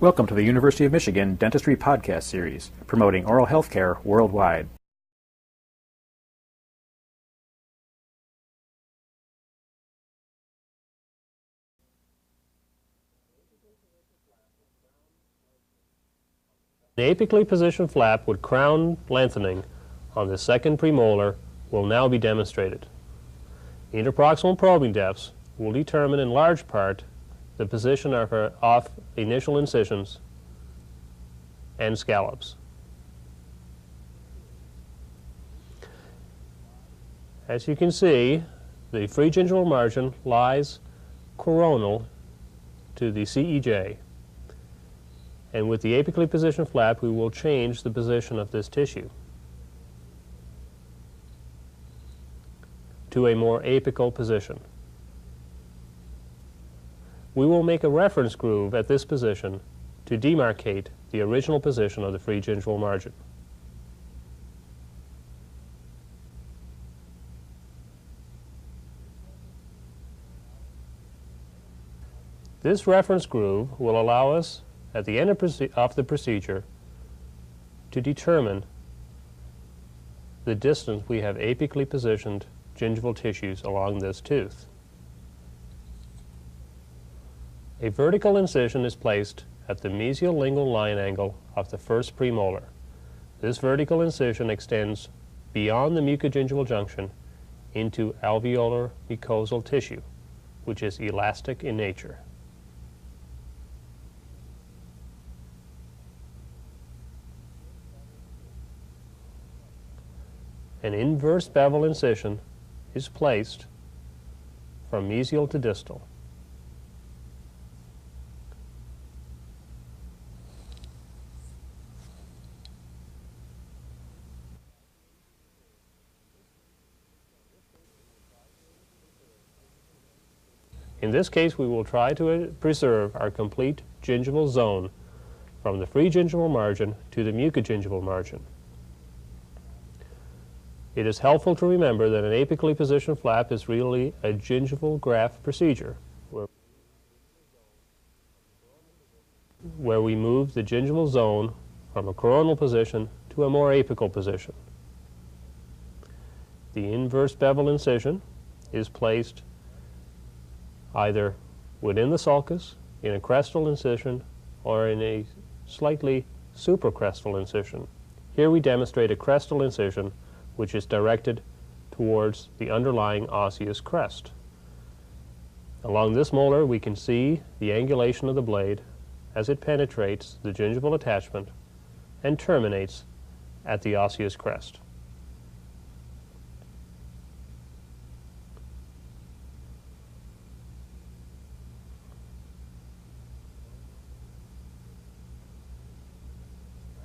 Welcome to the University of Michigan Dentistry Podcast Series, promoting oral health care worldwide. The apically positioned flap with crown lengthening on the second premolar will now be demonstrated. Interproximal probing depths will determine in large part the position of initial incisions and scallops. As you can see, the free gingival margin lies coronal to the CEJ. And with the apically positioned flap, we will change the position of this tissue to a more apical position. We will make a reference groove at this position to demarcate the original position of the free gingival margin. This reference groove will allow us at the end of the procedure to determine the distance we have apically positioned gingival tissues along this tooth. A vertical incision is placed at the mesial lingual line angle of the first premolar. This vertical incision extends beyond the mucogingival junction into alveolar mucosal tissue, which is elastic in nature. An inverse bevel incision is placed from mesial to distal. In this case, we will try to preserve our complete gingival zone from the free gingival margin to the mucogingival margin. It is helpful to remember that an apically positioned flap is really a gingival graft procedure where we move the gingival zone from a coronal position to a more apical position. The inverse bevel incision is placed either within the sulcus, in a crestal incision, or in a slightly supracrestal incision. Here we demonstrate a crestal incision which is directed towards the underlying osseous crest. Along this molar we can see the angulation of the blade as it penetrates the gingival attachment and terminates at the osseous crest.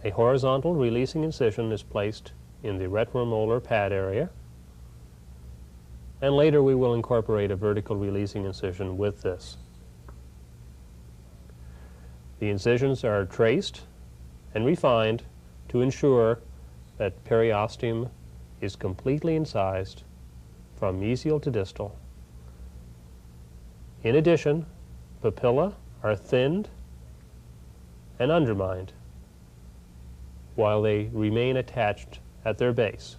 A horizontal releasing incision is placed in the retromolar pad area, and later we will incorporate a vertical releasing incision with this. The incisions are traced and refined to ensure that periosteum is completely incised from mesial to distal. In addition, papillae are thinned and undermined while they remain attached at their base.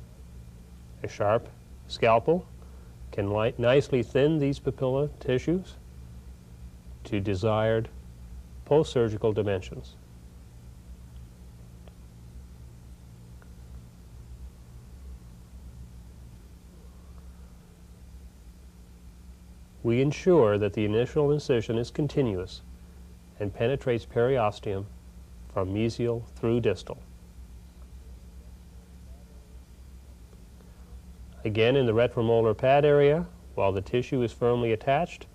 A sharp scalpel can nicely thin these papilla tissues to desired post-surgical dimensions. We ensure that the initial incision is continuous and penetrates periosteum from mesial through distal. Again, in the retromolar pad area, while the tissue is firmly attached,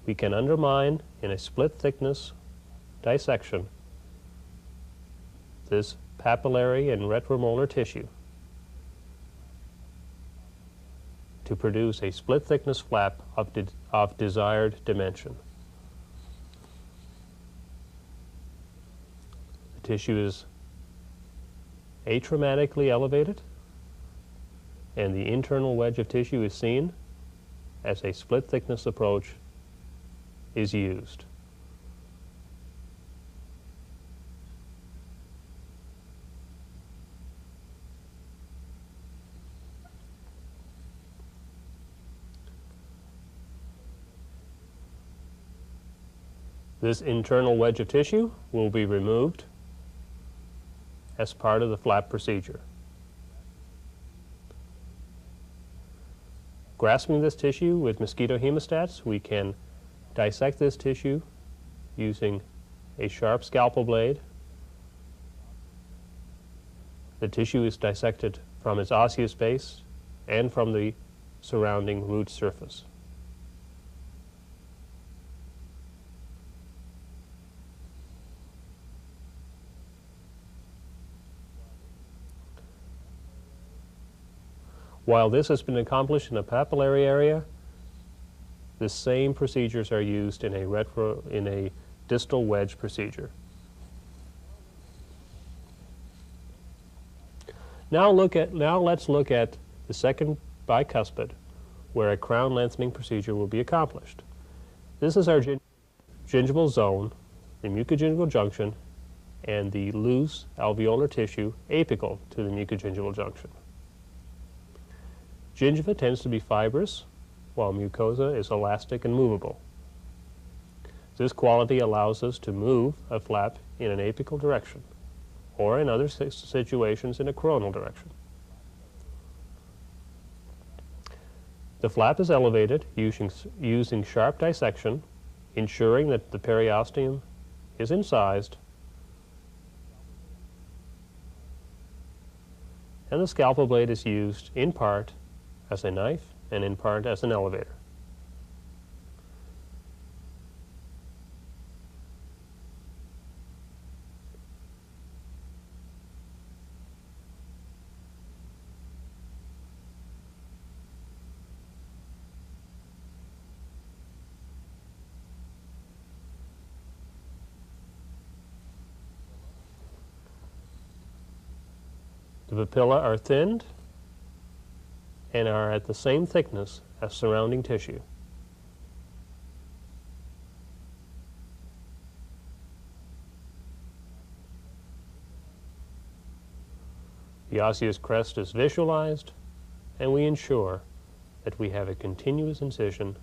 we can undermine in a split thickness dissection this papillary and retromolar tissue to produce a split thickness flap of desired dimension. The tissue is atraumatically elevated, and the internal wedge of tissue is seen as a split thickness approach is used. This internal wedge of tissue will be removed as part of the flap procedure. Grasping this tissue with mosquito hemostats, we can dissect this tissue using a sharp scalpel blade. The tissue is dissected from its osseous base and from the surrounding root surface. While this has been accomplished in a papillary area, the same procedures are used in a distal wedge procedure. Now let's look at the second bicuspid, where a crown lengthening procedure will be accomplished. This is our gingival zone, the mucogingival junction, and the loose alveolar tissue apical to the mucogingival junction. Gingiva tends to be fibrous, while mucosa is elastic and movable. This quality allows us to move a flap in an apical direction, or in other situations in a coronal direction. The flap is elevated using sharp dissection, ensuring that the periosteum is incised, and the scalpel blade is used in part as a knife and in part as an elevator. The papilla are thinned and are at the same thickness as surrounding tissue. The osseous crest is visualized, and we ensure that we have a continuous incision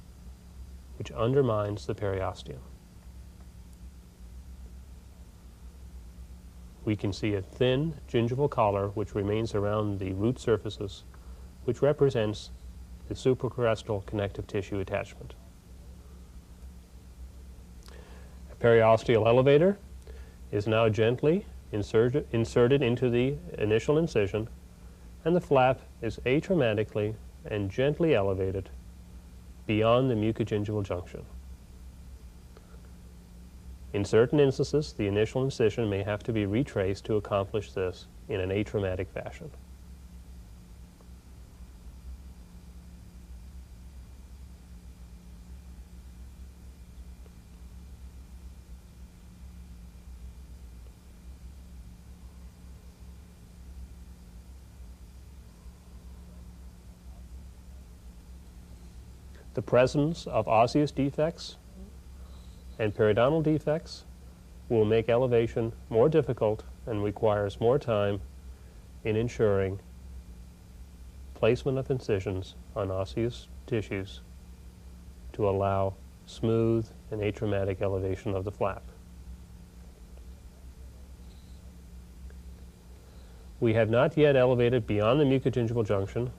which undermines the periosteum. We can see a thin gingival collar which remains around the root surfaces, which represents the supracrestal connective tissue attachment. A periosteal elevator is now gently inserted into the initial incision, and the flap is atraumatically and gently elevated beyond the mucogingival junction. In certain instances, the initial incision may have to be retraced to accomplish this in an atraumatic fashion. The presence of osseous defects and periodontal defects will make elevation more difficult and requires more time in ensuring placement of incisions on osseous tissues to allow smooth and atraumatic elevation of the flap. We have not yet elevated beyond the mucogingival junction,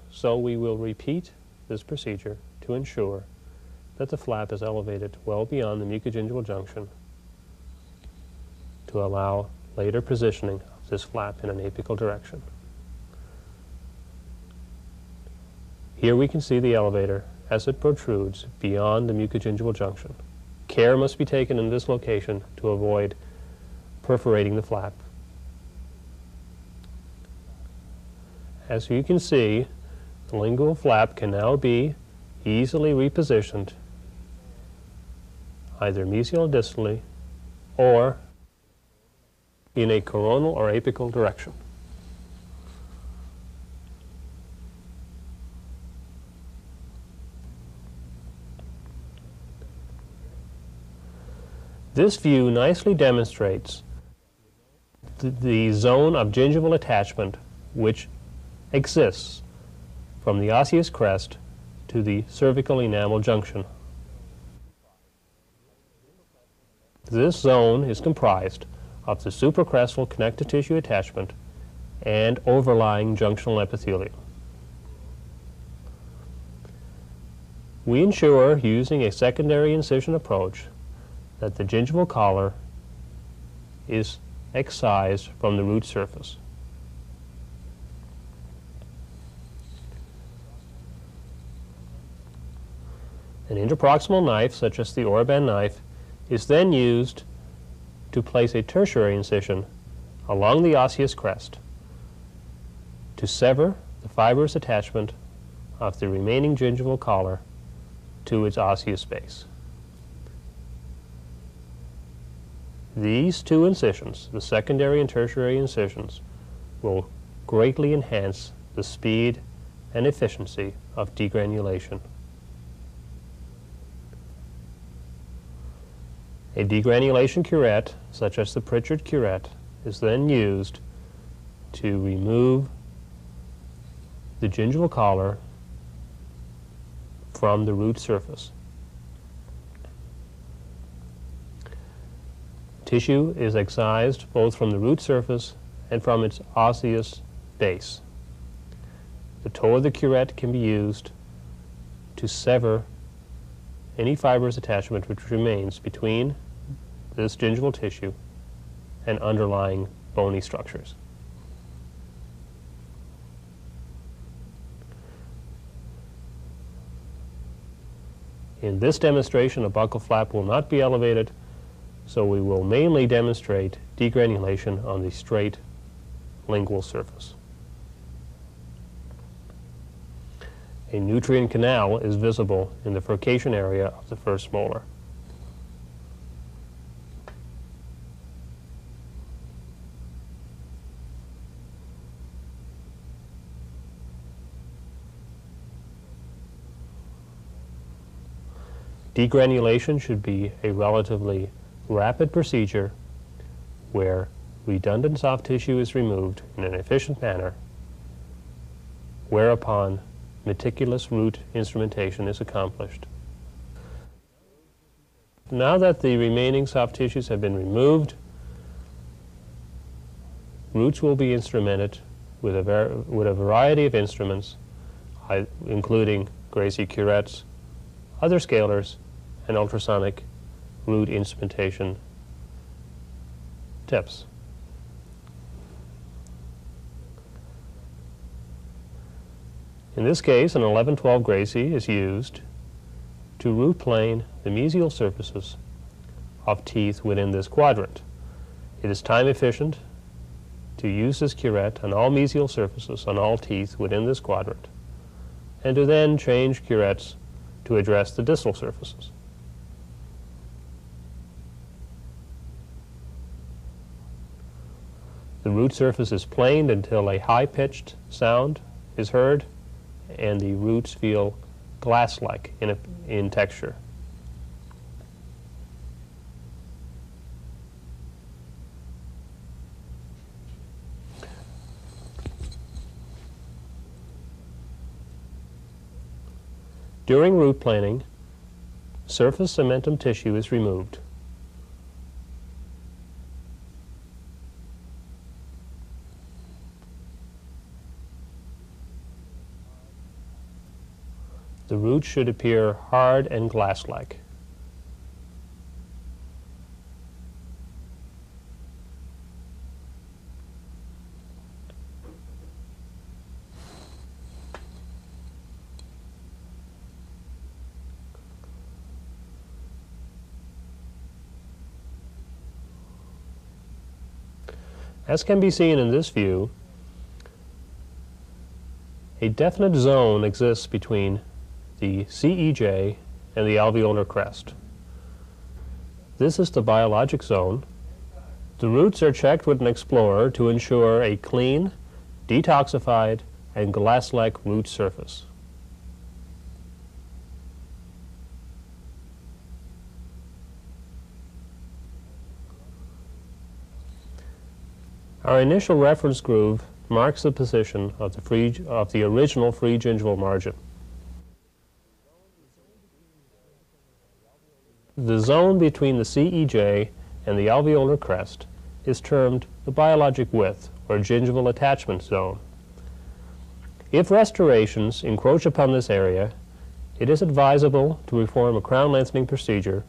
so we will repeat this procedure to ensure that the flap is elevated well beyond the mucogingival junction to allow later positioning of this flap in an apical direction. Here we can see the elevator as it protrudes beyond the mucogingival junction. Care must be taken in this location to avoid perforating the flap. As you can see, the lingual flap can now be easily repositioned either mesial distally or in a coronal or apical direction. This view nicely demonstrates the zone of gingival attachment which exists from the osseous crest to the cervical enamel junction This zone is comprised of the supracrestal connective tissue attachment and overlying junctional epithelium. We ensure, using a secondary incision approach, that the gingival collar is excised from the root surface. An interproximal knife, such as the Orban knife, is then used to place a tertiary incision along the osseous crest to sever the fibrous attachment of the remaining gingival collar to its osseous base. These two incisions, the secondary and tertiary incisions, will greatly enhance the speed and efficiency of degranulation. A degranulation curette, such as the Pritchard curette, is then used to remove the gingival collar from the root surface. Tissue is excised both from the root surface and from its osseous base. The toe of the curette can be used to sever any fibrous attachment which remains between this gingival tissue and underlying bony structures. In this demonstration, a buccal flap will not be elevated, so we will mainly demonstrate degranulation on the straight lingual surface. A nutrient canal is visible in the furcation area of the first molar. Degranulation should be a relatively rapid procedure where redundant soft tissue is removed in an efficient manner, whereupon meticulous root instrumentation is accomplished. Now that the remaining soft tissues have been removed, roots will be instrumented with a variety of instruments, including Gracie curettes, other scalers, and ultrasonic root instrumentation tips. In this case, an 1112 Gracie is used to root plane the mesial surfaces of teeth within this quadrant. It is time efficient to use this curette on all mesial surfaces on all teeth within this quadrant, and to then change curettes to address the distal surfaces. The root surface is planed until a high-pitched sound is heard and the roots feel glass-like in texture. During root planing, surface cementum tissue is removed. The roots should appear hard and glass-like. As can be seen in this view, a definite zone exists between the CEJ and the alveolar crest. This is the biologic zone. The roots are checked with an explorer to ensure a clean, detoxified, and glass-like root surface. Our initial reference groove marks the position of the original free gingival margin. The zone between the CEJ and the alveolar crest is termed the biologic width, or gingival attachment zone. If restorations encroach upon this area, it is advisable to perform a crown lengthening procedure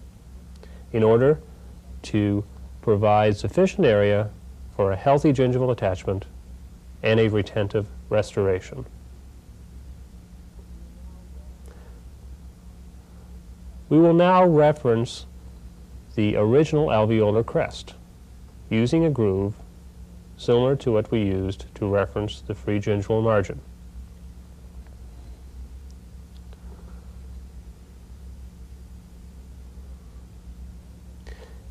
in order to provide sufficient area for a healthy gingival attachment and a retentive restoration. We will now reference the original alveolar crest using a groove similar to what we used to reference the free gingival margin.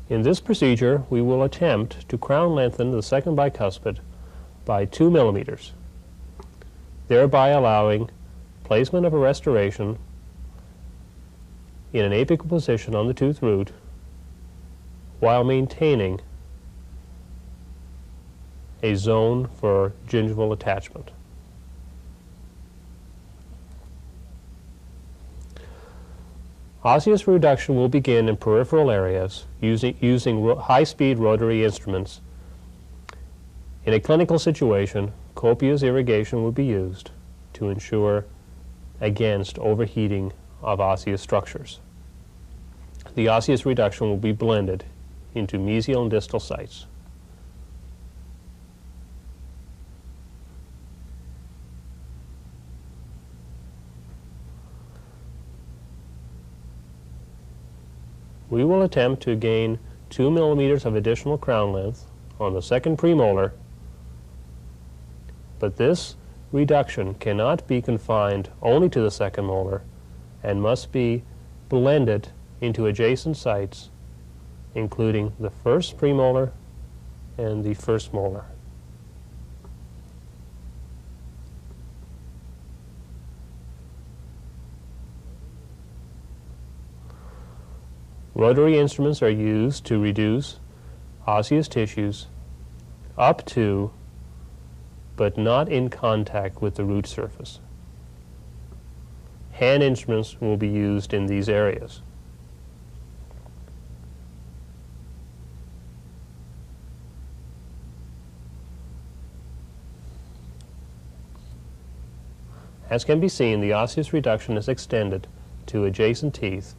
In this procedure, we will attempt to crown lengthen the second bicuspid by 2 millimeters, thereby allowing placement of a restoration in an apical position on the tooth root while maintaining a zone for gingival attachment. Osseous reduction will begin in peripheral areas using high-speed rotary instruments. In a clinical situation, copious irrigation will be used to ensure against overheating of osseous structures. The osseous reduction will be blended into mesial and distal sites. We will attempt to gain 2 millimeters of additional crown length on the second premolar, but this reduction cannot be confined only to the second molar and must be blended into adjacent sites, including the first premolar and the first molar. Rotary instruments are used to reduce osseous tissues up to, but not in contact with the root surface. Hand instruments will be used in these areas. As can be seen, the osseous reduction is extended to adjacent teeth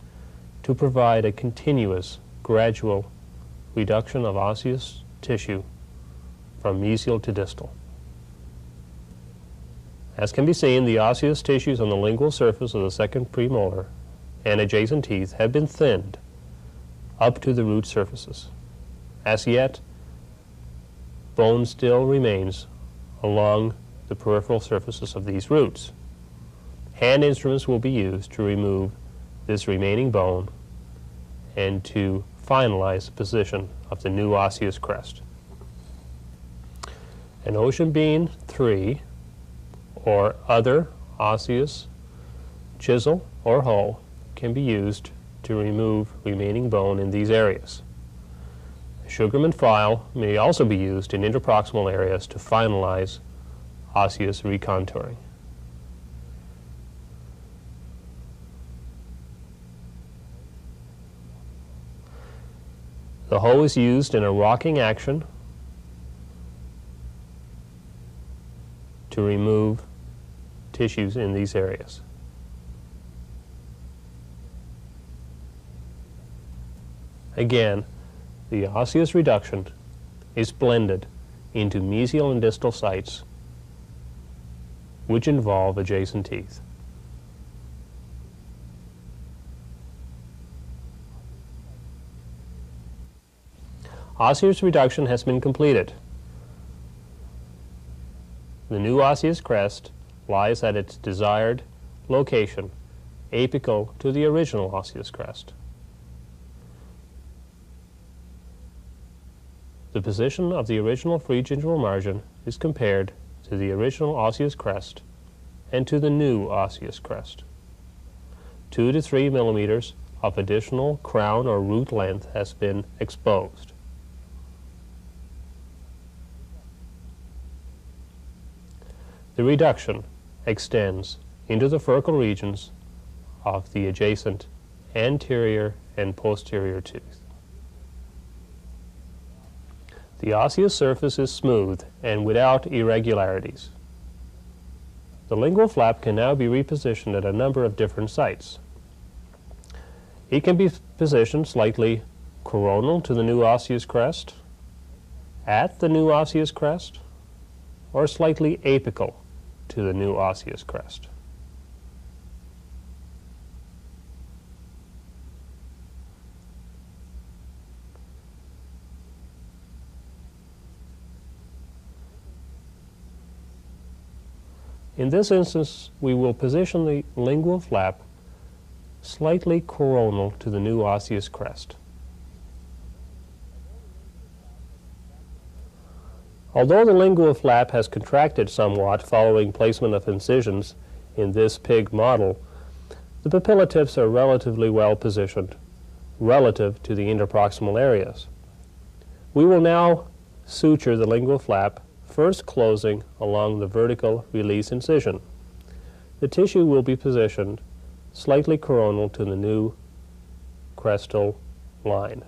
to provide a continuous, gradual reduction of osseous tissue from mesial to distal. As can be seen, the osseous tissues on the lingual surface of the second premolar and adjacent teeth have been thinned up to the root surfaces. As yet, bone still remains along the peripheral surfaces of these roots. Hand instruments will be used to remove this remaining bone and to finalize the position of the new osseous crest. An ocean bean 3 or other osseous chisel or hoe can be used to remove remaining bone in these areas. A Sugarman file may also be used in interproximal areas to finalize osseous recontouring. The hoe is used in a rocking action to remove tissues in these areas. Again, the osseous reduction is blended into mesial and distal sites which involve adjacent teeth. Osseous reduction has been completed. The new osseous crest lies at its desired location, apical to the original osseous crest. The position of the original free gingival margin is compared to the original osseous crest and to the new osseous crest. 2 to 3 millimeters of additional crown or root length has been exposed. The reduction extends into the furcal regions of the adjacent anterior and posterior tooth. The osseous surface is smooth and without irregularities. The lingual flap can now be repositioned at a number of different sites. It can be positioned slightly coronal to the new osseous crest, at the new osseous crest, or slightly apical to the new osseous crest. In this instance, we will position the lingual flap slightly coronal to the new osseous crest. Although the lingual flap has contracted somewhat following placement of incisions in this pig model, the papilla tips are relatively well positioned relative to the interproximal areas. We will now suture the lingual flap, first closing along the vertical release incision. The tissue will be positioned slightly coronal to the new crestal line.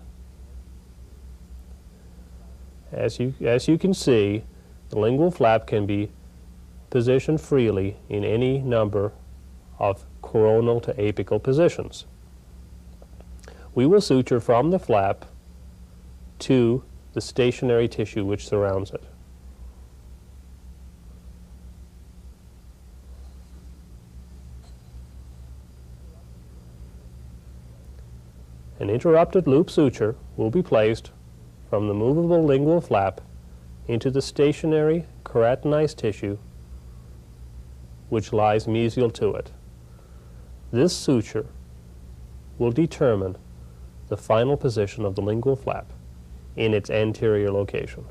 As you can see, the lingual flap can be positioned freely in any number of coronal to apical positions. We will suture from the flap to the stationary tissue which surrounds it. An interrupted loop suture will be placed from the movable lingual flap into the stationary keratinized tissue which lies mesial to it. This suture will determine the final position of the lingual flap in its anterior location.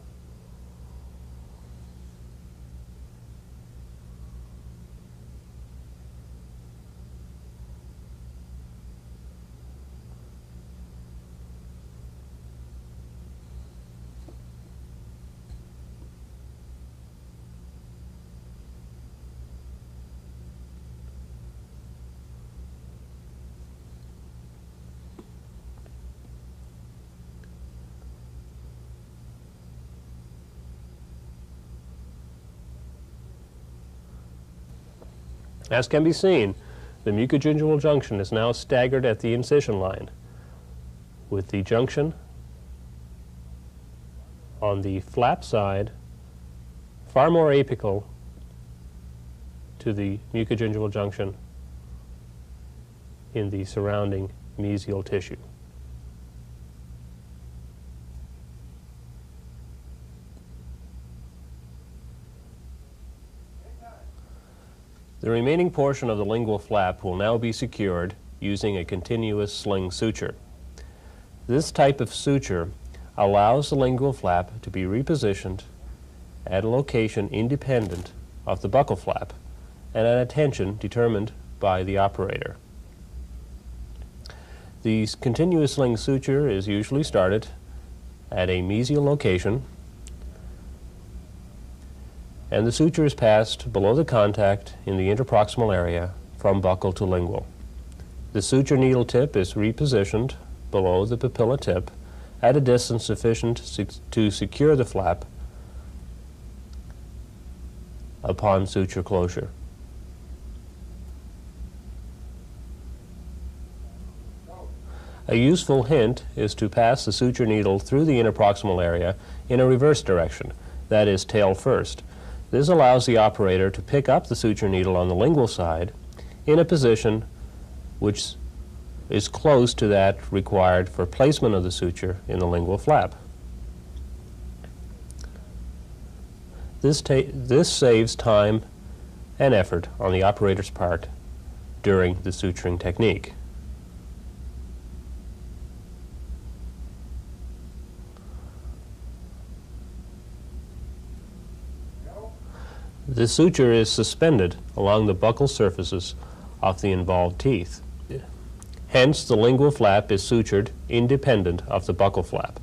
As can be seen, the mucogingival junction is now staggered at the incision line, with the junction on the flap side far more apical to the mucogingival junction in the surrounding mesial tissue. The remaining portion of the lingual flap will now be secured using a continuous sling suture. This type of suture allows the lingual flap to be repositioned at a location independent of the buccal flap and at a tension determined by the operator. The continuous sling suture is usually started at a mesial location, and the suture is passed below the contact in the interproximal area from buccal to lingual. The suture needle tip is repositioned below the papilla tip at a distance sufficient to secure the flap upon suture closure. A useful hint is to pass the suture needle through the interproximal area in a reverse direction, that is, tail first. This allows the operator to pick up the suture needle on the lingual side in a position which is close to that required for placement of the suture in the lingual flap. This saves time and effort on the operator's part during the suturing technique. The suture is suspended along the buccal surfaces of the involved teeth. Hence, the lingual flap is sutured independent of the buccal flap.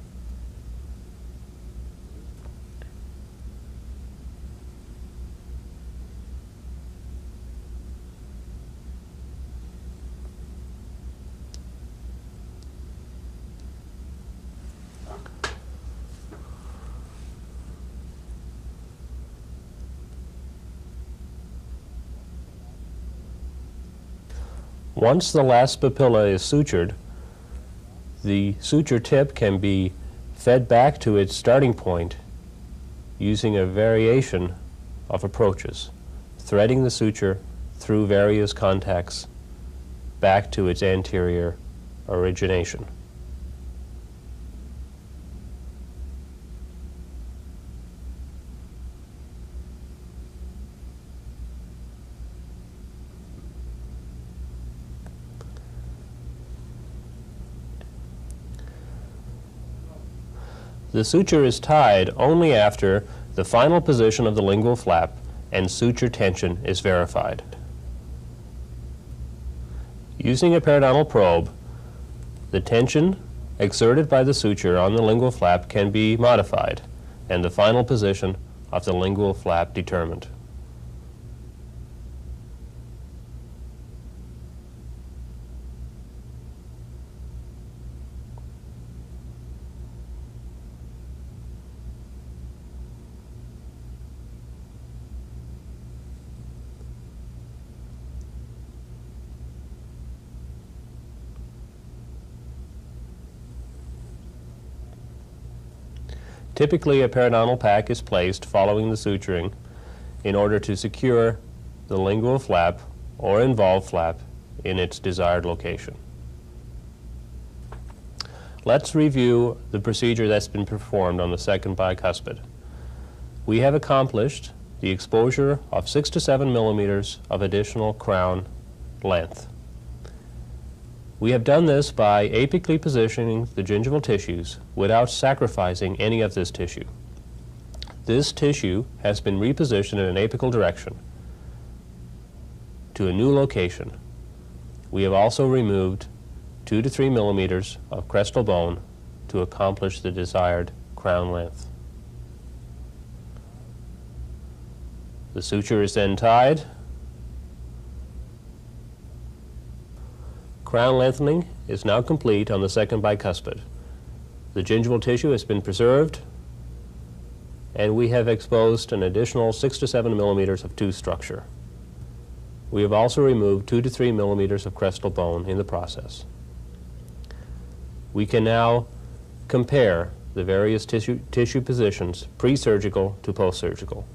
Once the last papilla is sutured, the suture tip can be fed back to its starting point using a variation of approaches, threading the suture through various contacts back to its anterior origination. The suture is tied only after the final position of the lingual flap and suture tension is verified. Using a periodontal probe, the tension exerted by the suture on the lingual flap can be modified and the final position of the lingual flap determined. Typically, a periodontal pack is placed following the suturing in order to secure the lingual flap or involved flap in its desired location. Let's review the procedure that's been performed on the second bicuspid. We have accomplished the exposure of 6 to 7 millimeters of additional crown length. We have done this by apically positioning the gingival tissues without sacrificing any of this tissue. This tissue has been repositioned in an apical direction to a new location. We have also removed 2 to 3 millimeters of crestal bone to accomplish the desired crown length. The suture is then tied. Crown lengthening is now complete on the second bicuspid. The gingival tissue has been preserved, and we have exposed an additional 6 to 7 millimeters of tooth structure. We have also removed 2 to 3 millimeters of crestal bone in the process. We can now compare the various tissue positions, pre-surgical to post-surgical.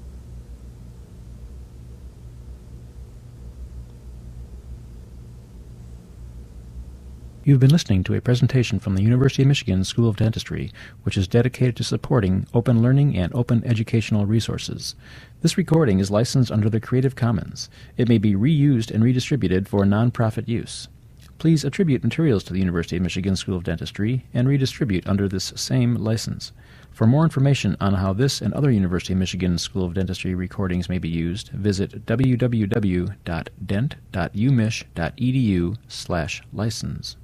You've been listening to a presentation from the University of Michigan School of Dentistry, which is dedicated to supporting open learning and open educational resources. This recording is licensed under the Creative Commons. It may be reused and redistributed for nonprofit use. Please attribute materials to the University of Michigan School of Dentistry and redistribute under this same license. For more information on how this and other University of Michigan School of Dentistry recordings may be used, visit www.dent.umich.edu/license.